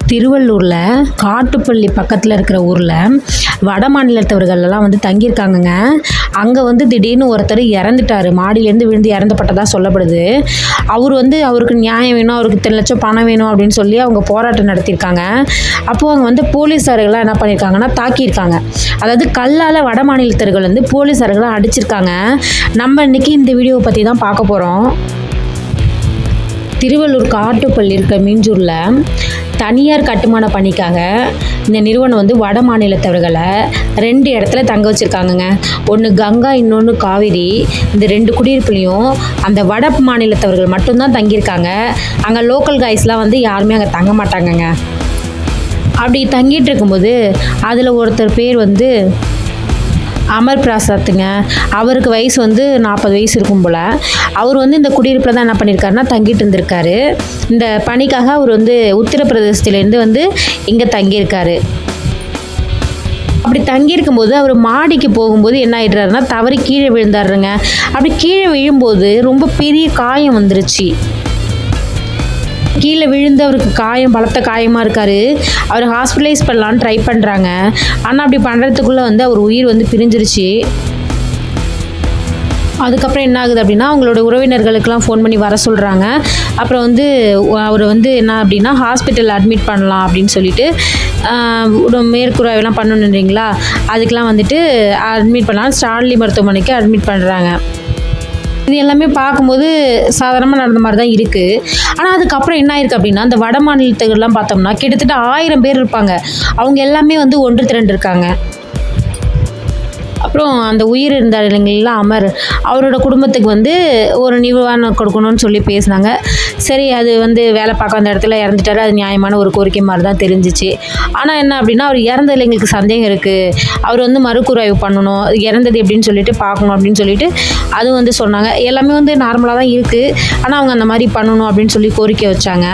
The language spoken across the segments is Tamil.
திருவள்ளூரில் காட்டுப்பள்ளி பக்கத்தில் இருக்கிற ஊரில் வட மாநிலத்தவர்கள்லாம் வந்து தங்கியிருக்காங்கங்க. அங்கே வந்து திடீர்னு ஒருத்தர் இறந்துட்டார். மாடியிலேருந்து விழுந்து இறந்தப்பட்டதாக சொல்லப்படுது. அவருக்கு நியாயம் வேணும், அவருக்கு இத்தனை லட்சம் பணம் வேணும் அப்படின்னு சொல்லி அவங்க போராட்டம் நடத்தியிருக்காங்க. அப்போது அவங்க வந்து போலீஸார்கள்லாம் என்ன பண்ணியிருக்காங்கன்னா தாக்கியிருக்காங்க. அதாவது கல்லால் வட மாநிலத்தர்கள் வந்து போலீஸார்களை அடிச்சிருக்காங்க. நம்ம இன்றைக்கி இந்த வீடியோவை பற்றி தான் பார்க்க போகிறோம். திருவள்ளூர் காட்டுப்பள்ளி இருக்க மீஞ்சூரில் தனியார் கட்டுமான பணிக்காக இந்த நிறுவனம் வந்து வட மாநிலத்தவர்களை 2 இடத்துல தங்க வச்சுருக்காங்கங்க. ஒன்று கங்கா, இன்னொன்று காவிரி. இந்த 2 குடியிருப்புலையும் அந்த வட மாநிலத்தவர்கள் மட்டும்தான் தங்கியிருக்காங்க. அங்கே லோக்கல் காய்ஸ்லாம் வந்து யாருமே அங்கே தங்க மாட்டாங்கங்க. அப்படி தங்கிட்டு இருக்கும்போது அதில் ஒருத்தர் பேர் வந்து அமர் பிரசாத்துங்க. அவருக்கு வயசு வந்து 40 வயசு இருக்கும் போல். அவர் வந்து இந்த குடியிருப்பில் தான் என்ன பண்ணியிருக்காருன்னா தங்கிட்டு இருந்திருக்காரு. இந்த பணிக்காக அவர் வந்து உத்தரப்பிரதேசத்துலேருந்து வந்து இங்கே தங்கியிருக்காரு. அப்படி தங்கியிருக்கும்போது அவர் மாடிக்கு போகும்போது என்ன ஆகிடுறாருன்னா தவறி கீழே விழுந்தாருங்க. அப்படி கீழே விழும்போது ரொம்ப பெரிய காயம் வந்துருச்சு. கீழே விழுந்தவருக்கு பலத்த காயமாக இருக்கார். அவர் ஹாஸ்பிட்டலைஸ் பண்ணலான்னு ட்ரை பண்ணுறாங்க. ஆனால் அப்படி பண்ணுறதுக்குள்ளே வந்து அவர் உயிர் வந்து பிரிஞ்சிருச்சு. அதுக்கப்புறம் என்ன ஆகுது அப்படின்னா அவங்களோட உறவினர்களுக்கெல்லாம் ஃபோன் பண்ணி வர சொல்கிறாங்க. அப்புறம் வந்து அவர் வந்து என்ன அப்படின்னா ஹாஸ்பிட்டலில் அட்மிட் பண்ணலாம் அப்படின்னு சொல்லிட்டு மேற்கூறாயெல்லாம் பண்ணணுன்றீங்களா, அதுக்கெலாம் வந்துட்டு அட்மிட் பண்ணலாம் ஸ்டான்லி மருத்துவமனைக்கு அட்மிட் பண்ணுறாங்க. இது எல்லாமே பார்க்கும்போது சாதாரணமாக நடந்த மாதிரி தான் இருக்குது. ஆனால் அதுக்கப்புறம் என்ன ஆயிருக்கு அப்படின்னா இந்த வட மாநிலத்துகள்லாம் பார்த்தோம்னா கிட்டத்தட்ட 1000 பேர் இருப்பாங்க. அவங்க எல்லாமே வந்து ஒன்று திரண்டு இருக்காங்க. அப்புறம் அந்த உயிர் இருந்தார் இல்லைங்களா அமர், அவரோட குடும்பத்துக்கு வந்து ஒரு நிவாரணம் கொடுக்கணும்னு சொல்லி பேசினாங்க. சரி, அது வந்து வேலை பார்க்க அந்த இடத்துல இறந்துட்டாரு, அது நியாயமான ஒரு கோரிக்கை மாதிரி தான் தெரிஞ்சிச்சு. ஆனால் என்ன அப்படின்னா அவர் இறந்ததில் எங்களுக்கு சந்தேகம் இருக்குது, அவர் வந்து மறுகூராய்வு பண்ணணும், இறந்தது எப்படின்னு சொல்லிட்டு பார்க்கணும் அப்படின்னு சொல்லிட்டு அது வந்து சொன்னாங்க. எல்லாமே வந்து நார்மலாக தான் இருக்குது. ஆனால் அவங்க அந்த மாதிரி பண்ணணும் அப்படின்னு சொல்லி கோரிக்கை வச்சாங்க.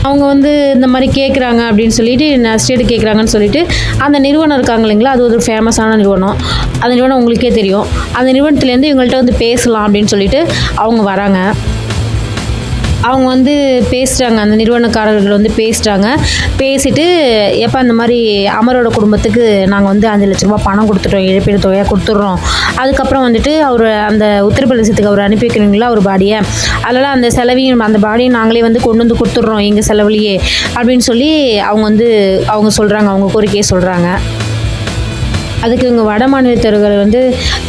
அவங்க வந்து இந்த மாதிரி கேட்குறாங்க அப்படின்னு சொல்லிட்டு ஸ்டேட்டு கேட்குறாங்கன்னு சொல்லிட்டு அந்த நிறுவனம் இருக்காங்க இல்லைங்களா, அது ஒரு ஃபேமஸான நிறுவனம். அந்த நிறுவனம் உங்களுக்கே தெரியும். அந்த நிறுவனத்துலேருந்து இவங்கள்ட்ட வந்து பேசலாம் அப்படின்னு சொல்லிட்டு அவங்க வராங்க. அவங்க வந்து பேசுகிறாங்க, அந்த நிறுவனக்காரர்கள் வந்து பேசுகிறாங்க. பேசிட்டு எப்போ அந்த மாதிரி அமரோட குடும்பத்துக்கு நாங்கள் வந்து 5 லட்ச ரூபா பணம் கொடுத்துட்டோம், இழப்பீடு தொகையாக கொடுத்துட்றோம். அதுக்கப்புறம் வந்துட்டு அவர் அந்த உத்தரப்பிரதேசத்துக்கு அவர் அனுப்பி வைக்கிறீங்களா ஒரு பாடியை, அதனால் அந்த செலவையும் அந்த பாடியை நாங்களே வந்து கொண்டு வந்து கொடுத்துட்றோம் எங்கள் செலவுலையே அப்படின்னு சொல்லி அவங்க சொல்கிறாங்க, அவங்க கோரிக்கையை சொல்கிறாங்க. அதுக்கு இவங்க வட மாநிலத்தவர்கள் வந்து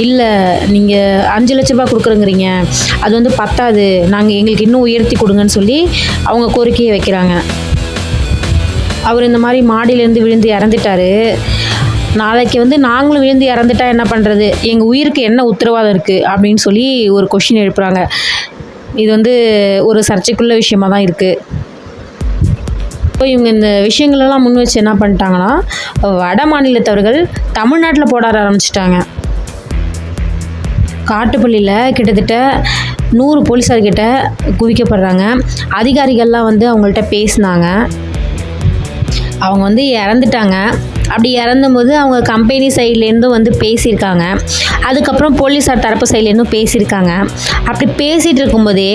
இல்லை, நீங்கள் 5 லட்ச ரூபா கொடுக்குறேங்கிறீங்க, அது வந்து பத்தாது, எங்களுக்கு இன்னும் உயர்த்தி கொடுங்கன்னு சொல்லி அவங்க கோரிக்கையை வைக்கிறாங்க. அவர் இந்த மாதிரி மாடியிலேருந்து விழுந்து இறந்துட்டார், நாளைக்கு வந்து நாங்களும் விழுந்து இறந்துட்டா என்ன பண்ணுறது, எங்கள் உயிருக்கு என்ன உத்தரவாதம் இருக்குது அப்படின்னு சொல்லி ஒரு கொஷின் எழுப்புறாங்க. இது வந்து ஒரு சர்ச்சைக்குள்ள விஷயமாக தான் இருக்குது. இவங்க இந்த விஷயங்களெல்லாம் முன் வச்சு என்ன பண்ணிட்டாங்கன்னா வட மாநிலத்தவர்கள் தமிழ்நாட்டில் போட ஆரம்பிச்சிட்டாங்க. காட்டுப்பள்ளியில் கிட்டத்தட்ட 100 போலீஸார்கிட்ட குவிக்கப்படுறாங்க. அதிகாரிகள்லாம் வந்து அவங்கள்ட்ட பேசினாங்க. அவங்க வந்து இறந்துட்டாங்க. அப்படி இறந்தும்போது அவங்க கம்பெனி சைட்லேருந்தும் வந்து பேசியிருக்காங்க. அதுக்கப்புறம் போலீஸார் தரப்பு சைட்லேருந்தும் பேசியிருக்காங்க. அப்படி பேசிகிட்டு இருக்கும்போதே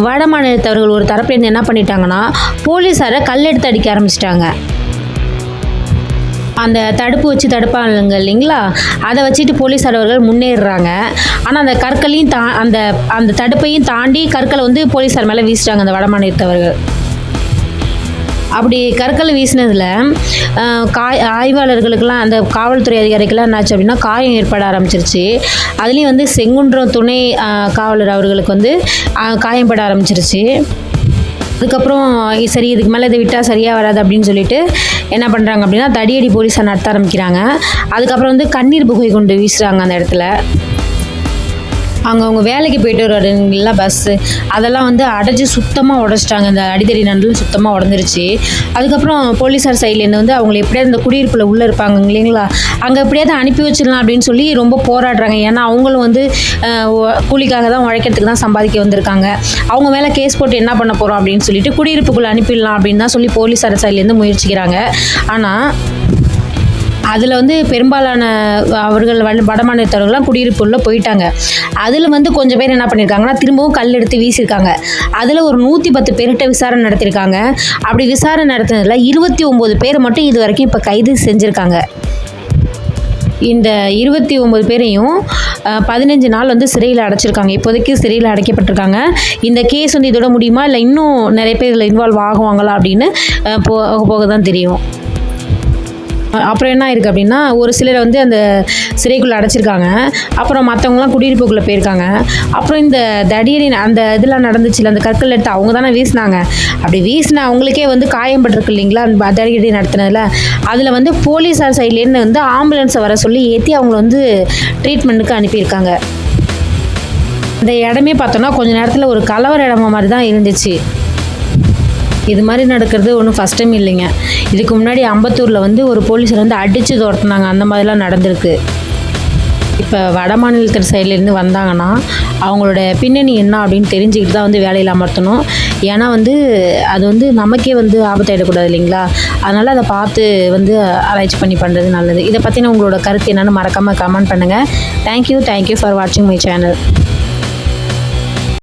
வட மாநிலத்தவர்கள் ஒரு தரப்புலேருந்து என்ன பண்ணிட்டாங்கன்னா போலீஸாரை கல்லெடுத்து அடிக்க ஆரம்பிச்சிட்டாங்க. அந்த தடுப்பு வச்சு தடுப்பாங்க இல்லைங்களா, அதை வச்சுட்டு போலீஸாரவர்கள் முன்னேறுறாங்க. ஆனால் அந்த கற்களையும் அந்த தடுப்பையும் தாண்டி கற்களை வந்து போலீஸார் மேலே வீசிட்டாங்க அந்த வட மாநிலத்தவர்கள். அப்படி கற்கள் வீசினதில் ஆய்வாளர்களுக்கெல்லாம் அந்த காவல்துறை அதிகாரிக்கெல்லாம் என்னாச்சு அப்படின்னா காயம் ஏற்பட ஆரம்பிச்சிருச்சு. அதுலேயும் வந்து செங்குன்றம் துணை காவலர் அவர்களுக்கு வந்து காயம்பட ஆரம்பிச்சிருச்சு. அதுக்கப்புறம் சரி, இதுக்கு மேலே இதை விட்டால் சரியாக வராது அப்படின்னு சொல்லிட்டு என்ன பண்ணுறாங்க அப்படின்னா தடியடி போலீஸை நடத்த ஆரம்பிக்கிறாங்க. அதுக்கப்புறம் வந்து கண்ணீர் புகை கொண்டு வீசுகிறாங்க அந்த இடத்துல. அவங்க வேலைக்கு போயிட்டு வருவாருங்களா பஸ்ஸு, அதெல்லாம் வந்து அடைச்சி சுத்தமாக உடச்சிட்டாங்க. இந்த அடித்தடி நண்டில் சுத்தமாக உடஞ்சிருச்சு. அதுக்கப்புறம் போலீஸார் சைட்லேருந்து வந்து அவங்களை எப்படியாவது இந்த குடியிருப்பில் உள்ளே இருப்பாங்க இல்லைங்களா, அங்கே எப்படியாவது அனுப்பி வச்சிடலாம் அப்படின்னு சொல்லி ரொம்ப போராடுறாங்க. ஏன்னா அவங்களும் வந்து கூலிக்காக தான், உழைக்கிறதுக்கு தான் சம்பாதிக்க வந்திருக்காங்க. அவங்க மேலே கேஸ் போட்டு என்ன பண்ண போகிறோம் அப்படின்னு சொல்லிட்டு குடியிருப்புக்குள்ளே அனுப்பிடலாம் அப்படின்னு தான் சொல்லி போலீஸார் சைட்லேருந்து முயற்சிக்கிறாங்க. ஆனால் அதில் வந்து பெரும்பாலான அவர்கள் வடமாநிலத்தவர்கள்லாம் குடியிருப்புள்ள போயிட்டாங்க. அதில் வந்து கொஞ்சம் பேர் என்ன பண்ணியிருக்காங்கன்னா திரும்பவும் கல் எடுத்து வீசியிருக்காங்க. அதில் ஒரு 110 பேர்கிட்ட விசாரணை நடத்தியிருக்காங்க. அப்படி விசாரணை நடத்தினதில் 29 பேர் மட்டும் இது வரைக்கும் இப்போ கைது செஞ்சுருக்காங்க. இந்த 29 பேரையும் 15 நாள் வந்து சிறையில் அடைச்சிருக்காங்க. இப்போதைக்கு சிறையில் அடைக்கப்பட்டிருக்காங்க. இந்த கேஸ் வந்து இதோட முடியுமா, இல்லை இன்னும் நிறைய பேர் இதில் இன்வால்வ் ஆகுவாங்களா அப்படின்னு போக தான் தெரியும். அப்புறம் என்ன ஆயிருக்கு அப்படின்னா, ஒரு சிலரை வந்து அந்த சிறைக்குள்ளே அடைச்சிருக்காங்க. அப்புறம் மற்றவங்களாம் குடியிருப்புக்குள்ளே போயிருக்காங்க. அப்புறம் இந்த தடியடி அந்த இதெல்லாம் நடந்துச்சுல, அந்த கற்கள் எடுத்து அவங்க தானே வீசினாங்க. அப்படி வீசின அவங்களுக்கே வந்து காயம்பட்டிருக்கு இல்லைங்களா, அந்த தடியடி நடத்தினதில். அதில் வந்து போலீஸார் சைட்லேருந்து வந்து ஆம்புலன்ஸை வர சொல்லி ஏற்றி அவங்கள வந்து ட்ரீட்மெண்ட்டுக்கு அனுப்பியிருக்காங்க. இந்த இடமே பார்த்தோன்னா கொஞ்சம் நேரத்தில் ஒரு கலவர இடமா மாதிரி தான் இருந்துச்சு. இது மாதிரி நடக்கிறது ஒன்றும் ஃபஸ்ட் டைம் இல்லைங்க. இதுக்கு முன்னாடி அம்பத்தூரில் வந்து ஒரு போலீஸர் வந்து அடித்து துரத்துனாங்க. அந்த மாதிரிலாம் நடந்திருக்கு. இப்போ வட மாநிலத்தின் சைட்லேருந்து வந்தாங்கன்னா அவங்களோட பின்னணி என்ன அப்படின்னு தெரிஞ்சுக்கிட்டு தான் வந்து வேலையில் அமர்த்தணும். ஏன்னா வந்து அது வந்து நமக்கே வந்து ஆபத்தாயிடக்கூடாது இல்லைங்களா. அதனால் அதை பார்த்து வந்து ஆராய்ச்சி பண்ணி பண்ணுறது நல்லது. இதை பற்றின உங்களோட கருத்து என்னென்னு மறக்காமல் கமெண்ட் பண்ணுங்கள். தேங்க்யூ ஃபார் வாட்சிங் மை சேனல்.